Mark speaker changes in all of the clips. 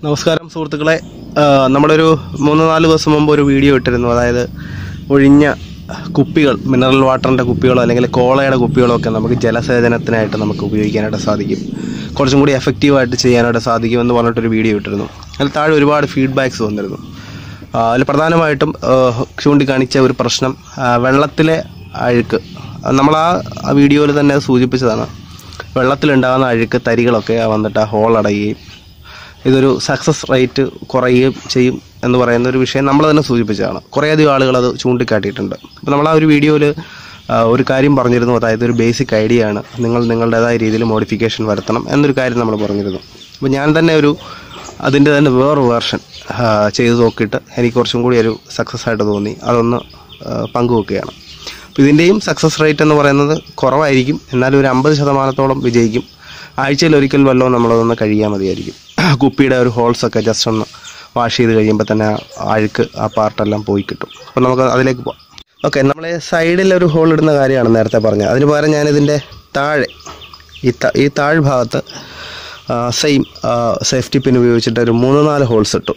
Speaker 1: നമസ്കാരം സുഹൃത്തുക്കളെ, നമ്മളൊരു 3-4 ദിവസം മുമ്പ് ഒരു വീഡിയോ ഇട്ടിരുന്നു. അതായത് ഒഴിഞ്ഞ കുപ്പികൾ, മിനറൽ വാട്ടറിൻ്റെ കുപ്പികളോ അല്ലെങ്കിൽ കോളയുടെ കുപ്പികളോ ഒക്കെ നമുക്ക് ജലസേചനത്തിനായിട്ട് നമുക്ക് ഉപയോഗിക്കാനായിട്ട് സാധിക്കും, കുറച്ചും കൂടി എഫക്റ്റീവായിട്ട് ചെയ്യാനായിട്ട് സാധിക്കുമെന്ന് പറഞ്ഞിട്ടൊരു വീഡിയോ ഇട്ടിരുന്നു. അതിൽ താഴെ ഒരുപാട് ഫീഡ്ബാക്ക്സ് വന്നിരുന്നു. അതിൽ പ്രധാനമായിട്ടും ചൂണ്ടിക്കാണിച്ച ഒരു പ്രശ്നം വെള്ളത്തിലെ അഴുക്ക്. നമ്മൾ ആ വീഡിയോയിൽ തന്നെ സൂചിപ്പിച്ചതാണ്. വെള്ളത്തിലുണ്ടാകുന്ന അഴുക്ക് തരികളൊക്കെ വന്നിട്ട് ആ ഹോൾ അടയുകയും ഇതൊരു സക്സസ് റേറ്റ് കുറയുകയും ചെയ്യും എന്ന് പറയുന്ന ഒരു വിഷയം നമ്മൾ തന്നെ സൂചിപ്പിച്ചതാണ്. കുറേയധികം ആളുകൾ അത് ചൂണ്ടിക്കാട്ടിയിട്ടുണ്ട്. അപ്പോൾ നമ്മൾ ആ ഒരു വീഡിയോയിൽ ഒരു കാര്യം പറഞ്ഞിരുന്നു. അതായത് ഒരു ബേസിക് ഐഡിയ ആണ്, നിങ്ങൾ നിങ്ങളുടേതായ രീതിയിൽ മോഡിഫിക്കേഷൻ വരുത്തണം എന്നൊരു കാര്യം നമ്മൾ പറഞ്ഞിരുന്നു. അപ്പോൾ ഞാൻ തന്നെ അതിൻ്റെ തന്നെ വേറൊരു വേർഷൻ ചെയ്ത് നോക്കിയിട്ട് എനിക്ക് കുറച്ചും കൂടി ഒരു സക്സസ് ആയിട്ട് തോന്നി. അതൊന്ന് പങ്കുവെക്കുകയാണ്. അപ്പോൾ ഇതിൻ്റെയും സക്സസ് റേറ്റ് എന്ന് പറയുന്നത് കുറവായിരിക്കും, എന്നാലും ഒരു 50% വിജയിക്കും. ആഴ്ചയിൽ ഒരിക്കൽ വല്ലതും നമ്മളതൊന്ന് കഴിയാൻ മതിയായിരിക്കും. കുപ്പിയുടെ ഒരു ഹോൾസൊക്കെ ജസ്റ്റ് ഒന്ന് വാഷ് ചെയ്ത് കഴിയുമ്പോൾ തന്നെ അഴുക്ക് ആ പാർട്ടെല്ലാം പോയി കിട്ടും. അപ്പോൾ നമുക്ക് അതിലേക്ക് പോകാം. ഓക്കെ, നമ്മൾ സൈഡിൽ ഒരു ഹോൾ ഇടുന്ന കാര്യമാണ് നേരത്തെ പറഞ്ഞത്. അതിന് പകരം ഞാനിതിൻ്റെ താഴെ ഈ താഴ്ഭാഗത്ത് സെയിം സേഫ്റ്റി പിൻ ഉപയോഗിച്ചിട്ട് ഒരു 3-4 ഹോൾസ് ഇട്ടു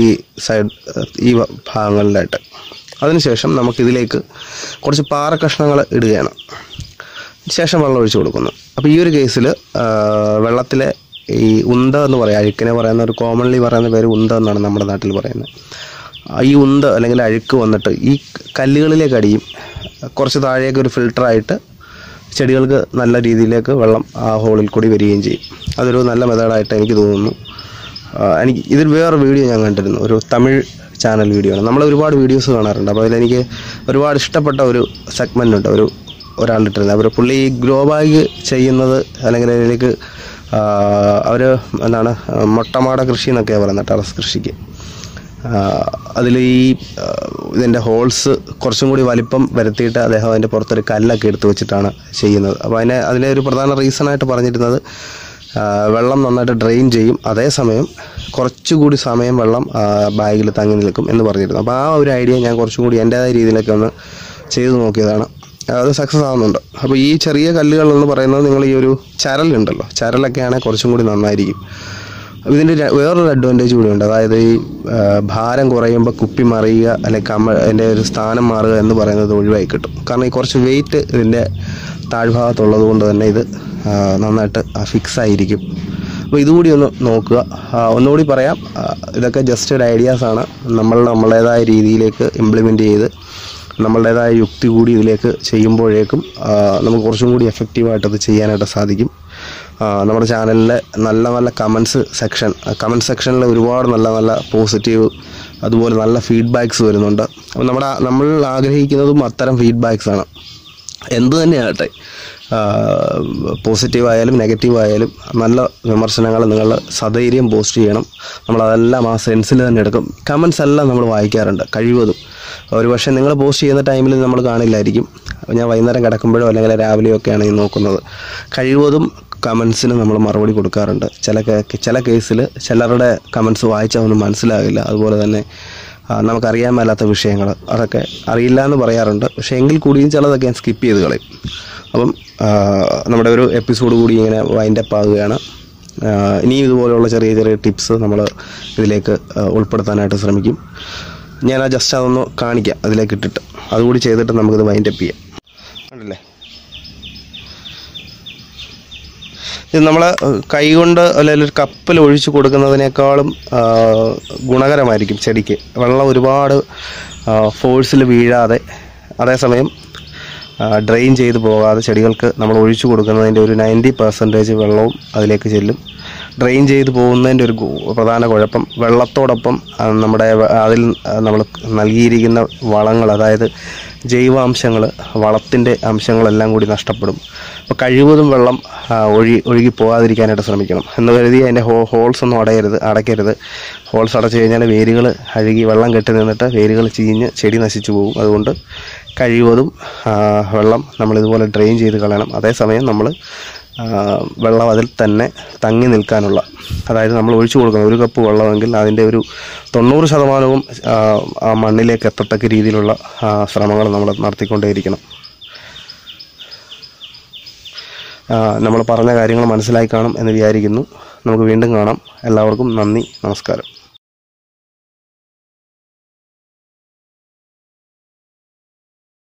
Speaker 1: ഈ സൈഡ്, ഈ ഭാഗങ്ങളിലായിട്ട്. അതിനുശേഷം നമുക്കിതിലേക്ക് കുറച്ച് പാറ കഷ്ണങ്ങൾ ഇടുകയാണ്. ശേഷം വെള്ളം ഒഴിച്ചു കൊടുക്കുന്നു. അപ്പോൾ ഈ ഒരു കേസിൽ വെള്ളത്തിലെ ഈ ഉന്ത എന്ന് പറയാം, അഴുക്കിനെ പറയുന്ന ഒരു കോമൺലി പറയുന്ന പേര് ഉന്ത എന്നാണ് നമ്മുടെ നാട്ടിൽ പറയുന്നത്. ഈ ഉന്ത അല്ലെങ്കിൽ അഴുക്ക് വന്നിട്ട് ഈ കല്ലുകളിലേക്ക് അടിയും. കുറച്ച് താഴേക്ക് ഒരു ഫിൽട്ടറായിട്ട് ചെടികൾക്ക് നല്ല രീതിയിലേക്ക് വെള്ളം ആ ഹോളിൽ കൂടി വരികയും ചെയ്യും. അതൊരു നല്ല മെത്തേഡായിട്ട് എനിക്ക് തോന്നുന്നു. ഇതിൽ വേറൊരു വീഡിയോ ഞാൻ കണ്ടിരുന്നു, ഒരു തമിഴ് ചാനൽ വീഡിയോ ആണ്. നമ്മൾ ഒരുപാട് വീഡിയോസ് കാണാറുണ്ട്. അപ്പോൾ അതിലെനിക്ക് ഒരുപാട് ഇഷ്ടപ്പെട്ട ഒരു സെഗ്മെൻ്റ് ഉണ്ട്. ഒരാളിട്ടിരുന്നത് പുള്ളി ഗ്രോ ബാഗ് ചെയ്യുന്നത്, അല്ലെങ്കിൽ അതിലേക്ക് അവർ എന്താണ് മൊട്ടമാട കൃഷി എന്നൊക്കെയാണ് പറയുന്നത്, ടെറസ് കൃഷിക്ക്. അതിൽ ഇതിൻ്റെ ഹോൾസ് കുറച്ചും കൂടി വലിപ്പം വരുത്തിയിട്ട് അദ്ദേഹം അതിൻ്റെ പുറത്തൊരു കല്ലൊക്കെ എടുത്ത് വെച്ചിട്ടാണ് ചെയ്യുന്നത്. അപ്പോൾ അതിൻ്റെ ഒരു പ്രധാന റീസണായിട്ട് പറഞ്ഞിരുന്നത് വെള്ളം നന്നായിട്ട് ഡ്രെയിൻ ചെയ്യും, അതേസമയം കുറച്ചുകൂടി സമയം വെള്ളം ബാഗിൽ തങ്ങി നിൽക്കും എന്ന് പറഞ്ഞിരുന്നു. അപ്പോൾ ആ ഒരു ഐഡിയ ഞാൻ കുറച്ചും കൂടി എൻ്റേതായ രീതിയിലൊക്കെ ഒന്ന് ചെയ്തു നോക്കിയതാണ്. അത് സക്സസ് ആവുന്നുണ്ട്. അപ്പോൾ ഈ ചെറിയ കല്ലുകൾ എന്ന് പറയുന്നത് നിങ്ങൾ ഈ ഒരു ചരലുണ്ടല്ലോ, ചരലൊക്കെ ആണെങ്കിൽ കുറച്ചും കൂടി നന്നായിരിക്കും. ഇതിൻ്റെ വേറൊരു അഡ്വാൻറ്റേജ് കൂടിയുണ്ട്. അതായത് ഈ ഭാരം കുറയുമ്പോൾ കുപ്പി മറിയുക അല്ലെങ്കിൽ അതിൻ്റെ ഒരു സ്ഥാനം മാറുക എന്ന് പറയുന്നത് ഒഴിവായി കിട്ടും. കാരണം ഈ കുറച്ച് വെയിറ്റ് ഇതിൻ്റെ താഴ്ഭാഗത്തുള്ളത് കൊണ്ട് തന്നെ ഇത് നന്നായിട്ട് ഫിക്സ് ആയിരിക്കും. അപ്പോൾ ഇതുകൂടി ഒന്ന് നോക്കുക. ഒന്നുകൂടി പറയാം, ഇതൊക്കെ ജസ്റ്റ് ഒരു ഐഡിയാസാണ്. നമ്മളുടേതായ രീതിയിലേക്ക് ഇംപ്ലിമെൻ്റ് ചെയ്ത് നമ്മളുടേതായ യുക്തി കൂടി ഇതിലേക്ക് ചെയ്യുമ്പോഴേക്കും നമുക്ക് കുറച്ചും കൂടി എഫക്റ്റീവായിട്ടത് ചെയ്യാനായിട്ട് സാധിക്കും. നമ്മുടെ ചാനലിൽ നല്ല നല്ല കമൻറ്റ് സെക്ഷനിൽ ഒരുപാട് നല്ല നല്ല പോസിറ്റീവ് അതുപോലെ നല്ല ഫീഡ്ബാക്ക്സ് വരുന്നുണ്ട്. അപ്പോൾ നമ്മൾ ആഗ്രഹിക്കുന്നതും അത്തരം ഫീഡ്ബാക്സാണ്. എന്തു തന്നെയാകട്ടെ, പോസിറ്റീവായാലും നെഗറ്റീവായാലും നല്ല വിമർശനങ്ങൾ നിങ്ങൾ സധൈര്യം പോസ്റ്റ് ചെയ്യണം. നമ്മളതെല്ലാം ആ സെൻസിൽ തന്നെ എടുക്കും. കമൻസ് എല്ലാം നമ്മൾ വായിക്കാറുണ്ട് കഴിവതും. ഒരുപക്ഷെ നിങ്ങൾ പോസ്റ്റ് ചെയ്യുന്ന ടൈമിൽ നമ്മൾ കാണില്ലായിരിക്കും. ഞാൻ വൈകുന്നേരം കിടക്കുമ്പോഴോ അല്ലെങ്കിൽ രാവിലെയോ ഒക്കെയാണ് ഈ നോക്കുന്നത്. കഴിവതും കമൻസിന് നമ്മൾ മറുപടി കൊടുക്കാറുണ്ട്. ചില കേസിൽ ചിലരുടെ കമൻസ് വായിച്ചാൽ ഒന്നും മനസ്സിലാകില്ല. അതുപോലെ തന്നെ നമുക്കറിയാൻ മേലാത്ത വിഷയങ്ങൾ അതൊക്കെ അറിയില്ല എന്ന് പറയാറുണ്ട്. പക്ഷേ എങ്കിൽ കൂടിയും ചിലതൊക്കെ ഞാൻ സ്കിപ്പ് ചെയ്ത് കളയും. അപ്പം നമ്മുടെ ഒരു എപ്പിസോഡ് കൂടി ഇങ്ങനെ വൈൻഡപ്പ് ആകുകയാണ്. ഇനിയും ഇതുപോലെയുള്ള ചെറിയ ചെറിയ ടിപ്സ് നമ്മൾ ഇതിലേക്ക് ഉൾപ്പെടുത്താനായിട്ട് ശ്രമിക്കും. ഞാൻ ജസ്റ്റ് അതൊന്ന് കാണിക്കാം അതിലേക്ക് ഇട്ടിട്ട്, അതുകൂടി ചെയ്തിട്ട് നമുക്കിത് വൈൻഡപ്പ് ചെയ്യാം. കണ്ടില്ലേ, ഇത് നമ്മൾ കൈകൊണ്ട് അല്ലെങ്കിൽ ഒരു കപ്പിൽ ഒഴിച്ച് കൊടുക്കുന്നതിനേക്കാളും ഗുണകരമായിരിക്കും ചെടിക്ക്. വെള്ളം ഒരുപാട് ഫോഴ്സിൽ വീഴാതെ, അതേസമയം ഡ്രെയിൻ ചെയ്ത് പോകാതെ ചെടികൾക്ക് നമ്മൾ ഒഴിച്ചു കൊടുക്കുന്നതിൻ്റെ ഒരു 90% വെള്ളവും അതിലേക്ക് ചെല്ലും. ഡ്രെയിൻ ചെയ്ത് പോകുന്നതിൻ്റെ ഒരു പ്രധാന കുഴപ്പം വെള്ളത്തോടൊപ്പം അതിൽ നമ്മൾ നൽകിയിരിക്കുന്ന വളങ്ങൾ, അതായത് ജൈവാംശങ്ങൾ, വളത്തിൻ്റെ അംശങ്ങളെല്ലാം കൂടി നഷ്ടപ്പെടും. അപ്പോൾ കഴിവതും വെള്ളം ഒഴുകി പോകാതിരിക്കാനായിട്ട് ശ്രമിക്കണം. എന്ന് കരുതി അതിൻ്റെ ഹോൾസ് ഒന്നും അടയ്ക്കരുത്. ഹോൾസ് അടച്ചു കഴിഞ്ഞാൽ വേരുകൾ അഴുകി വെള്ളം കെട്ടി നിന്നിട്ട് വേരുകൾ ചീഞ്ഞ് ചെടി നശിച്ചു പോകും. അതുകൊണ്ട് കഴിവതും വെള്ളം നമ്മളിതുപോലെ ഡ്രെയിൻ ചെയ്ത് കളയണം. അതേസമയം നമ്മൾ വെള്ളം അതിൽ തന്നെ തങ്ങി നിൽക്കാനുള്ള, അതായത് നമ്മൾ ഒഴിച്ചു കൊടുക്കണം 1 കപ്പ് വെള്ളമെങ്കിൽ അതിൻ്റെ ഒരു 90% ആ മണ്ണിലേക്ക് എത്തത്തക്ക രീതിയിലുള്ള ശ്രമങ്ങൾ നമ്മൾ നടത്തിക്കൊണ്ടേയിരിക്കണം. നമ്മൾ പറഞ്ഞ കാര്യങ്ങൾ മനസ്സിലായി കാണും എന്ന് വിചാരിക്കുന്നു. നമുക്ക് വീണ്ടും കാണാം. എല്ലാവർക്കും നന്ദി, നമസ്കാരം.